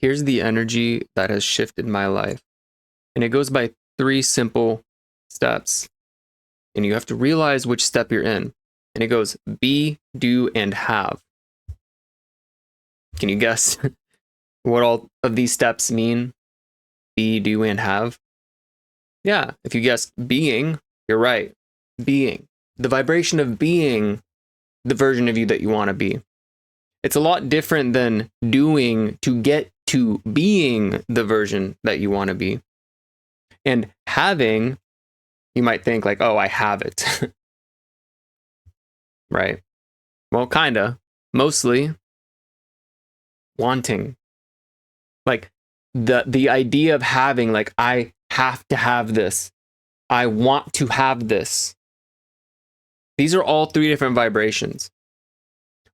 Here's the energy that has shifted my life. And it goes by 3 simple steps. And you have to realize which step you're in. And it goes be, do, and have. Can you guess what all of these steps mean? Be, do, and have? Yeah, if you guessed being, you're right. Being. The vibration of being the version of you that you want to be. It's a lot different than doing to get to being the version that you want to be. And having, you might think like, oh, I have it. Right? Well, kinda. Mostly wanting. Like the idea of having, like, I have to have this. I want to have this. These are all 3 different vibrations.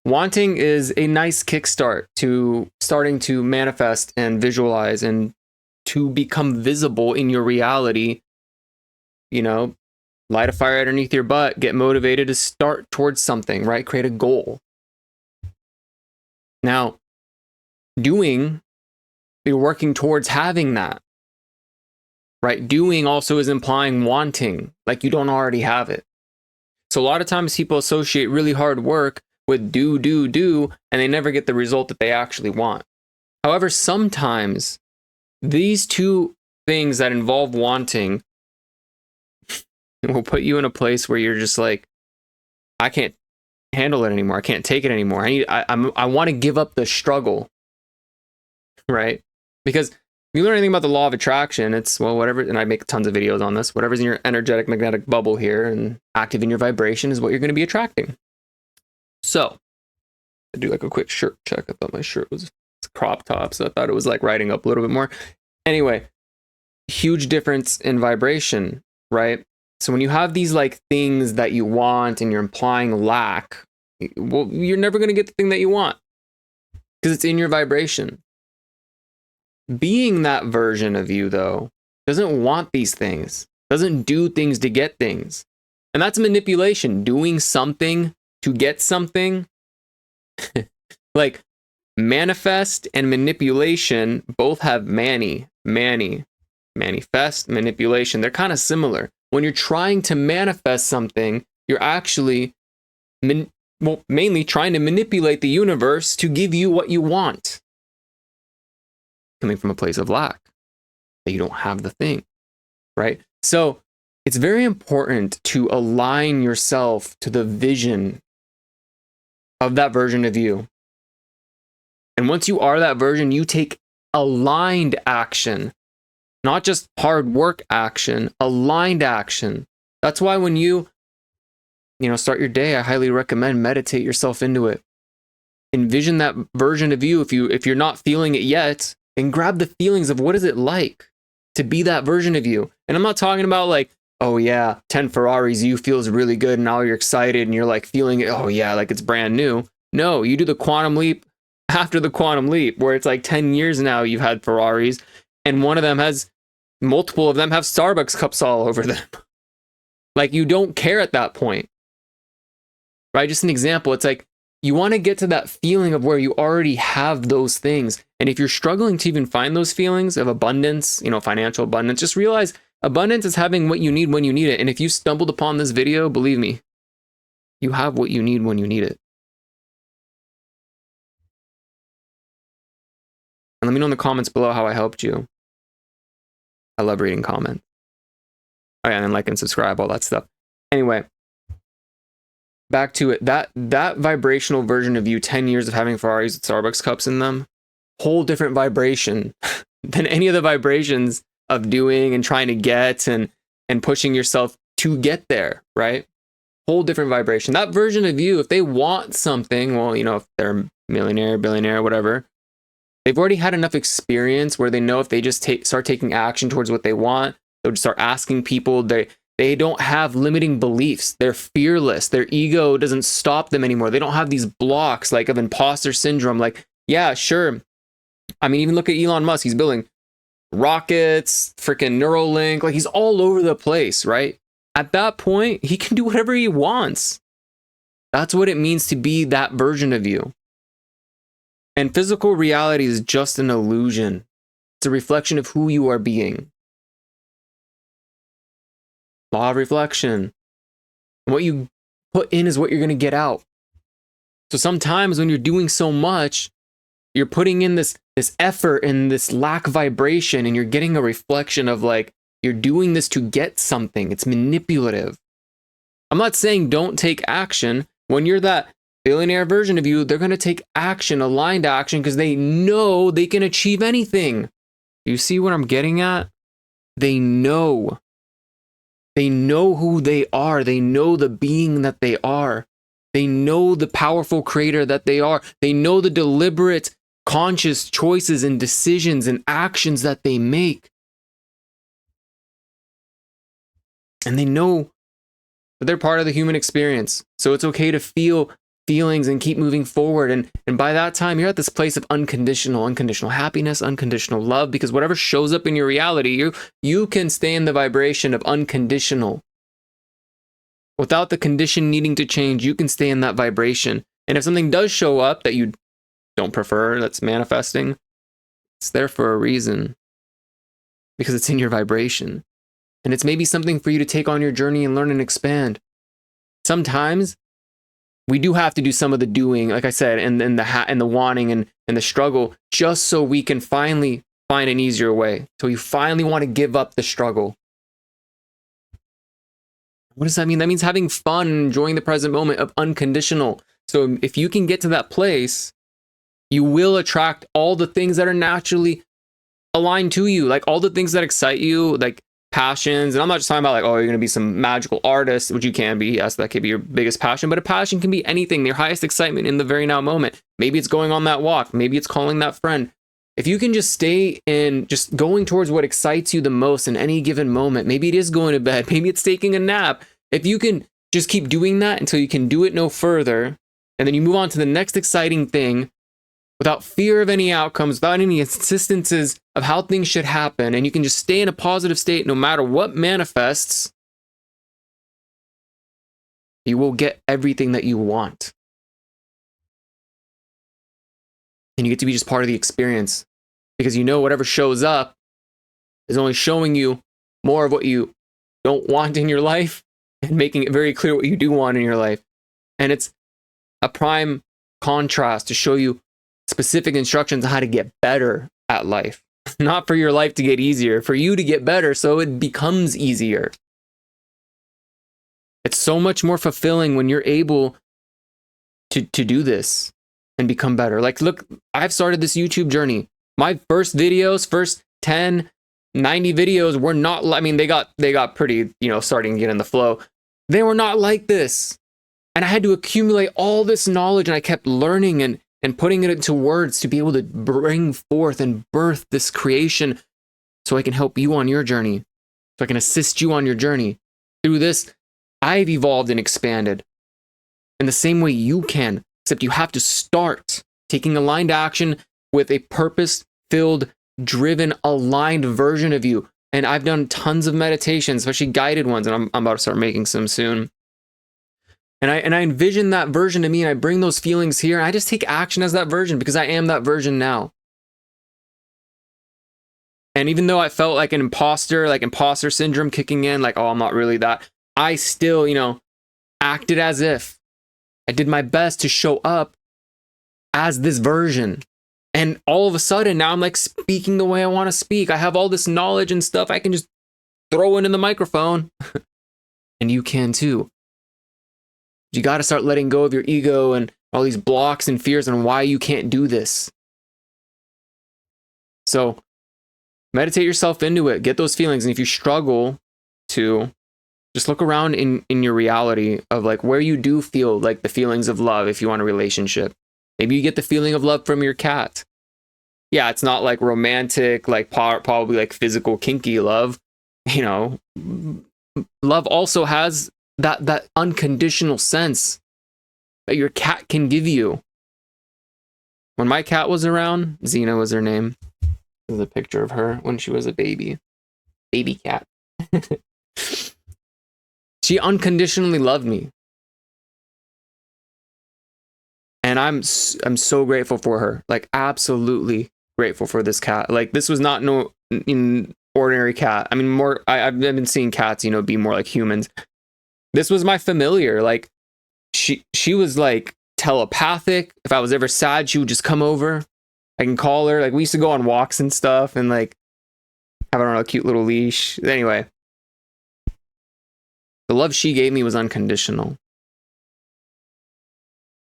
Wanting is a nice kickstart to starting to manifest and visualize and to become visible in your reality. You know, light a fire underneath your butt, get motivated to start towards something, right? Create a goal. Now, doing, you're working towards having that, right? Doing also is implying wanting, like you don't already have it. So a lot of times people associate really hard work with do, and they never get the result that they actually want. However, sometimes these 2 things that involve wanting will put you in a place where you're just like, I can't handle it anymore. I can't take it anymore. I want to give up the struggle, right? Because if you learn anything about the law of attraction, it's, well, whatever, and I make tons of videos on this, whatever's in your energetic magnetic bubble here and active in your vibration is what you're going to be attracting. So, I do like a quick shirt check. I thought my shirt was crop top, so I thought it was like riding up a little bit more. Anyway, huge difference in vibration, right? So when you have these like things that you want and you're implying lack, well, you're never going to get the thing that you want because it's in your vibration. Being that version of you, though, doesn't want these things, doesn't do things to get things. And that's manipulation, doing something to get something. Like manifest and manipulation both have manifest, manipulation. They're kind of similar. When you're trying to manifest something, you're actually mainly trying to manipulate the universe to give you what you want. Coming from a place of lack, that you don't have the thing, right? So it's very important to align yourself to the vision of that version of you. And once you are that version, you take aligned action, not just hard work action, aligned action. That's why when you start your day, I highly recommend meditate yourself into it. Envision that version of you. If you're not feeling it yet, then grab the feelings of what is it like to be that version of you. And I'm not talking about like, oh yeah, 10 Ferraris, you feels really good and now you're excited and you're like feeling it, oh yeah, like it's brand new. No, you do the quantum leap after the quantum leap, where it's like 10 years now you've had Ferraris and multiple of them have Starbucks cups all over them. Like you don't care at that point, right? Just an example. It's like, you want to get to that feeling of where you already have those things. And if you're struggling to even find those feelings of abundance, financial abundance, just realize abundance is having what you need when you need it. And if you stumbled upon this video, believe me, you have what you need when you need it. And let me know in the comments below how I helped you. I love reading comments. Oh yeah, and then like and subscribe, all that stuff. Anyway, back to it. That vibrational version of you, 10 years of having Ferraris with Starbucks cups in them, whole different vibration than any of the vibrations of doing and trying to get and pushing yourself to get there, right? Whole different vibration. That version of you, if they want something, well, if they're a millionaire, billionaire, whatever, they've already had enough experience where they know if they just start taking action towards what they want, they'll just start asking people. They don't have limiting beliefs. They're fearless. Their ego doesn't stop them anymore. They don't have these blocks like of imposter syndrome. Like, yeah, sure. I mean, even look at Elon Musk. He's building rockets, freaking Neuralink. Like he's all over the place, right? At that point, he can do whatever he wants. That's what it means to be that version of you. And physical reality is just an illusion. It's a reflection of who you are being. Law of reflection. What you put in is what you're going to get out. So sometimes when you're doing so much, you're putting in this effort and this lack of vibration, and you're getting a reflection of like, you're doing this to get something. It's manipulative. I'm not saying don't take action. When you're that billionaire version of you, they're going to take action, aligned action, because they know they can achieve anything. You see what I'm getting at? They know. They know who they are. They know the being that they are. They know the powerful creator that they are. They know the deliberate, conscious choices and decisions and actions that they make. And they know that they're part of the human experience. So it's okay to feel feelings and keep moving forward. And by that time, you're at this place of unconditional happiness, unconditional love, because whatever shows up in your reality, you can stay in the vibration of unconditional. Without the condition needing to change, you can stay in that vibration. And if something does show up that you don't prefer, that's manifesting, it's there for a reason. Because it's in your vibration. And it's maybe something for you to take on your journey and learn and expand. Sometimes we do have to do some of the doing, like I said, and the wanting and the struggle, just so we can finally find an easier way. So you finally want to give up the struggle. What does that mean? That means having fun and enjoying the present moment of unconditional. So if you can get to that place, you will attract all the things that are naturally aligned to you, like all the things that excite you, like passions. And I'm not just talking about like, oh, you're going to be some magical artist, which you can be. Yes, that could be your biggest passion, but a passion can be anything, your highest excitement in the very now moment. Maybe it's going on that walk. Maybe it's calling that friend. If you can just stay in, just going towards what excites you the most in any given moment, maybe it is going to bed, maybe it's taking a nap. If you can just keep doing that until you can do it no further, and then you move on to the next exciting thing without fear of any outcomes, without any insistences of how things should happen, and you can just stay in a positive state no matter what manifests, you will get everything that you want. And you get to be just part of the experience, because you know whatever shows up is only showing you more of what you don't want in your life and making it very clear what you do want in your life. And it's a prime contrast to show you specific instructions on how to get better at life. Not for your life to get easier, for you to get better so it becomes easier. It's so much more fulfilling when you're able to do this and become better. Like, look, I've started this YouTube journey. My first videos, first 10, 90 videos were not, I mean, they got pretty, starting to get in the flow. They were not like this. And I had to accumulate all this knowledge, and I kept learning and putting it into words to be able to bring forth and birth this creation so I can help you on your journey, so I can assist you on your journey. Through this, I've evolved and expanded in the same way you can, except you have to start taking aligned action with a purpose-filled, driven, aligned version of you. And I've done tons of meditations, especially guided ones, and I'm about to start making some soon. And I envision that version of me, and I bring those feelings here, and I just take action as that version because I am that version now. And even though I felt like an imposter, like imposter syndrome kicking in, like, oh, I'm not really that, I still, acted as if I did my best to show up as this version. And all of a sudden, now I'm like speaking the way I want to speak. I have all this knowledge and stuff. I can just throw it in the microphone. And you can too. You got to start letting go of your ego and all these blocks and fears on why you can't do this. So meditate yourself into it. Get those feelings. And if you struggle to, just look around in your reality of like where you do feel like the feelings of love if you want a relationship. Maybe you get the feeling of love from your cat. Yeah, it's not like romantic, like probably like physical, kinky love. Love also has that unconditional sense that your cat can give you. When my cat was around, Xena was her name. There's a picture of her when she was a baby cat. She unconditionally loved me. And I'm so grateful for her. Like, absolutely grateful for this cat. Like, this was not no ordinary cat. I mean, more, I've been seeing cats, you know, be more like humans. This was my familiar. Like, she was like telepathic. If I was ever sad, she would just come over. I can call her. Like, we used to go on walks and stuff and like have her on a cute little leash. Anyway, the love she gave me was unconditional.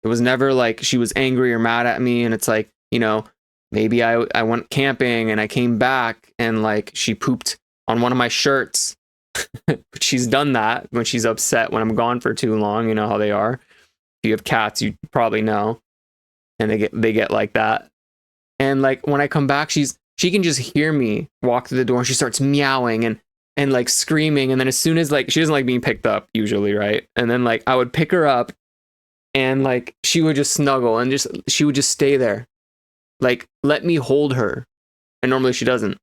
It was never like she was angry or mad at me. And it's like, you know, maybe I went camping and I came back and like she pooped on one of my shirts. She's done that when she's upset when I'm gone for too long. You know how they are. If you have cats, you probably know. And they get like that. And like when I come back, she can just hear me walk through the door and she starts meowing and like screaming. And then as soon as like, she doesn't like being picked up usually, right? And then like I would pick her up and like she would just snuggle and she would just stay there. Like, let me hold her. And normally she doesn't.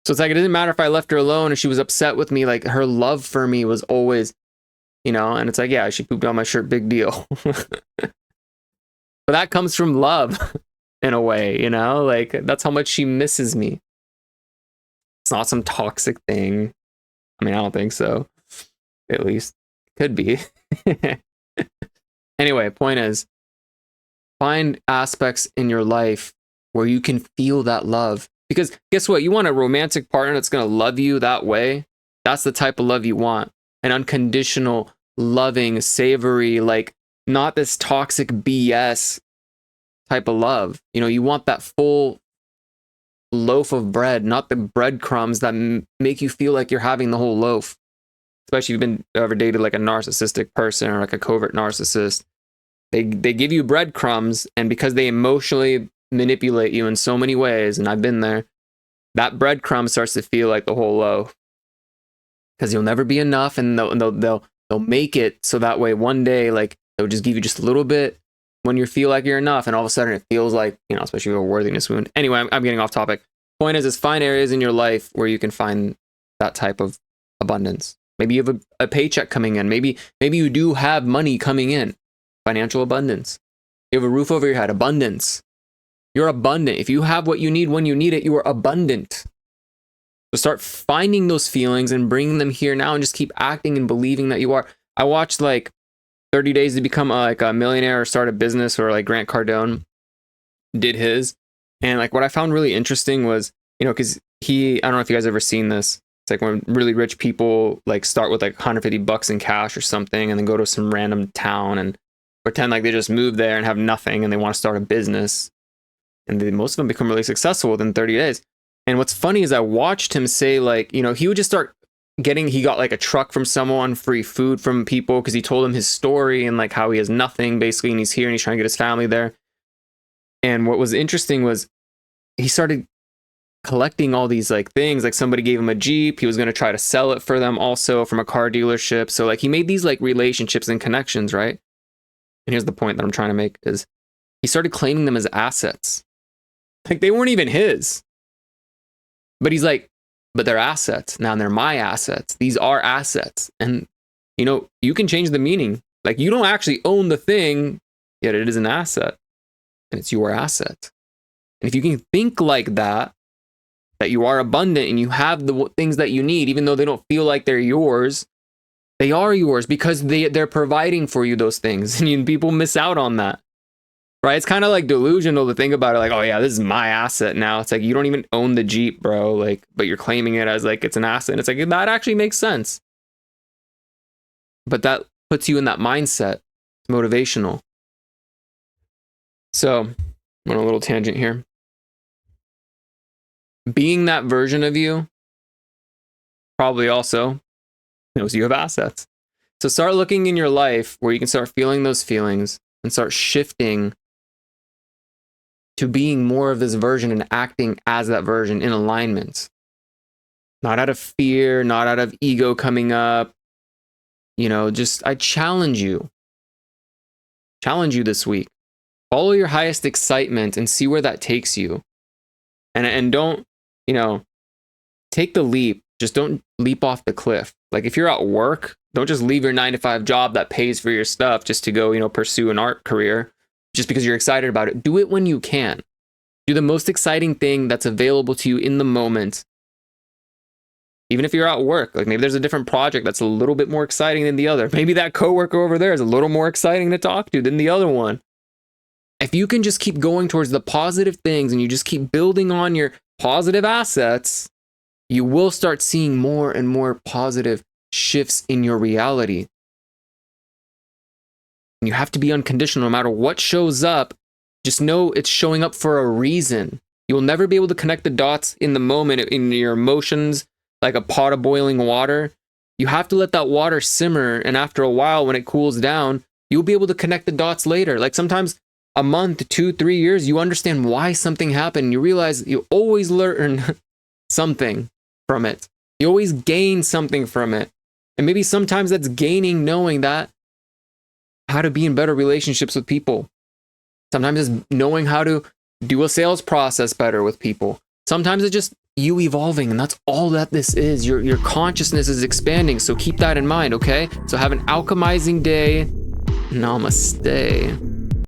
So it's like, it didn't matter if I left her alone or she was upset with me. Like, her love for me was always, you know, and it's like, yeah, she pooped on my shirt, big deal. But that comes from love in a way, you know, like that's how much she misses me. It's not some toxic thing. I mean, I don't think so. At least could be. Anyway, point is, find aspects in your life where you can feel that love. Because guess what? You want a romantic partner that's going to love you that way. That's the type of love you want. An unconditional, loving, savory, like not this toxic BS type of love. You know, you want that full loaf of bread, not the breadcrumbs that make you feel like you're having the whole loaf. Especially if you've been ever dated like a narcissistic person or like a covert narcissist. They give you breadcrumbs, and because they emotionally manipulate you in so many ways, and I've been there, that breadcrumb starts to feel like the whole loaf. Because you'll never be enough, and they'll make it so that way one day, like they'll just give you just a little bit when you feel like you're enough, and all of a sudden it feels like, you know, especially with a worthiness wound. Anyway, I'm getting off topic. Point is find areas in your life where you can find that type of abundance. Maybe you have a paycheck coming in. Maybe you do have money coming in. Financial abundance. You have a roof over your head. Abundance. You're abundant. If you have what you need when you need it, you are abundant. So start finding those feelings and bringing them here now and just keep acting and believing that you are. I watched like 30 Days to Become like a Millionaire or Start a Business, or like Grant Cardone did his. And like what I found really interesting was, you know, because I don't know if you guys ever seen this. It's like when really rich people like start with like $150 in cash or something and then go to some random town and pretend like they just moved there and have nothing and they want to start a business. And most of them become really successful within 30 days. And what's funny is I watched him say, like, you know, he would just start he got like a truck from someone, free food from people, because he told him his story and like how he has nothing basically, and he's here and he's trying to get his family there. And what was interesting was he started collecting all these like things. Like somebody gave him a Jeep. He was going to try to sell it for them also from a car dealership. So like he made these like relationships and connections, right? And here's the point that I'm trying to make is he started claiming them as assets. Like they weren't even his. But he's like, but they're assets. Now they're my assets. These are assets. And, you know, you can change the meaning. Like you don't actually own the thing, yet it is an asset. And it's your asset. And if you can think like that you are abundant and you have the things that you need, even though they don't feel like they're yours, they are yours because they're providing for you those things. And people miss out on that, right? It's kind of like delusional to think about it like, oh yeah, this is my asset now. It's like, you don't even own the Jeep, bro. Like, but you're claiming it as like, it's an asset. And it's like, that actually makes sense. But that puts you in that mindset. It's motivational. So I'm on a little tangent here. Being that version of you probably also knows you have assets. So start looking in your life where you can start feeling those feelings and start shifting to being more of this version and acting as that version in alignment. Not out of fear, not out of ego coming up. You know, just I challenge you this week. Follow your highest excitement and see where that takes you. And don't, you know, take the leap. Just don't leap off the cliff. Like if you're at work Don't just leave your 9-to-5 job that pays for your stuff just to go, pursue an art career just because you're excited about it. Do it when you can. Do the most exciting thing that's available to you in the moment. Even if you're at work, like maybe there's a different project that's a little bit more exciting than the other. Maybe that coworker over there is a little more exciting to talk to than the other one. If you can just keep going towards the positive things and you just keep building on your positive assets, you will start seeing more and more positive shifts in your reality. And you have to be unconditional no matter what shows up. Just know it's showing up for a reason. You will never be able to connect the dots in the moment in your emotions like a pot of boiling water. You have to let that water simmer, and after a while when it cools down, you'll be able to connect the dots later. Like sometimes a month, 2, 3 years, you understand why something happened. You realize you always learn something from it. You always gain something from it. And maybe sometimes that's gaining knowing that how to be in better relationships with people. Sometimes it's knowing how to do a sales process better with people. Sometimes it's just you evolving, and that's all that this is. Your consciousness is expanding, so keep that in mind, okay? So have an alchemizing day. Namaste.